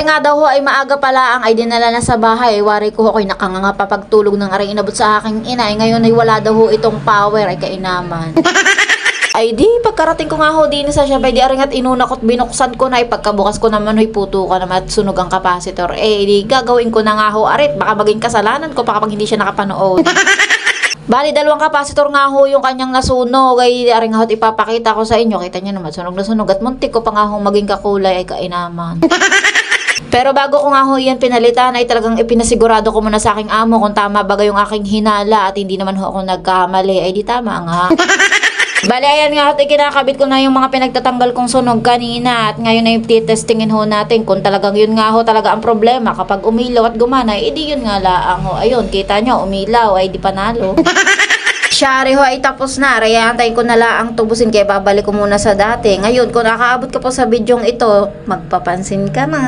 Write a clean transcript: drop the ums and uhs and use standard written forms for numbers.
Ari nga daw ho ay maaga pala ang ay dinala na sa bahay. Wari ko ho ko'y nakanganga pa pagtulog ng aring inabot sa aking ina. Ay ngayon ay wala daw ho itong power ay kainaman. Ay di, pagkarating ko nga ho din sa siya, di aring at inuna ko't binuksan ko na, ay pagkabukas ko naman ho'y puto ka naman at sunog ang capacitor. Eh, di gagawin ko na nga ho, arit, baka maging kasalanan ko pa kapag hindi siya nakapanood. Bali, 2 capacitor nga ho yung kanyang nasunog, ay aring ho't ipapakita ko sa inyo. Kita nyo naman, sunog na sunog at muntik ko pa nga ho maging kakulay ay kainaman. Pero bago ko nga ho yan pinalitan ay talagang ipinasigurado ko muna sa aking amo kung tama bagay yung aking hinala at hindi naman ho ako nagkamali. Ay di tama nga. Bali, ayan nga at ikinakabit ko na yung mga pinagtatanggal kong sunog kanina at ngayon ay titestingin ho natin kung talagang yun nga ho talaga ang problema kapag umilaw at gumana, edi yun nga laang ho. Ayun, kita nyo, umilaw ay di panalo. Syari ho ay tapos na, rayantayin ko na laang tubusin kaya babalik ko muna sa dati. Ngayon, kung nakaabot ka po sa bidyong ito, magpapansin ka na.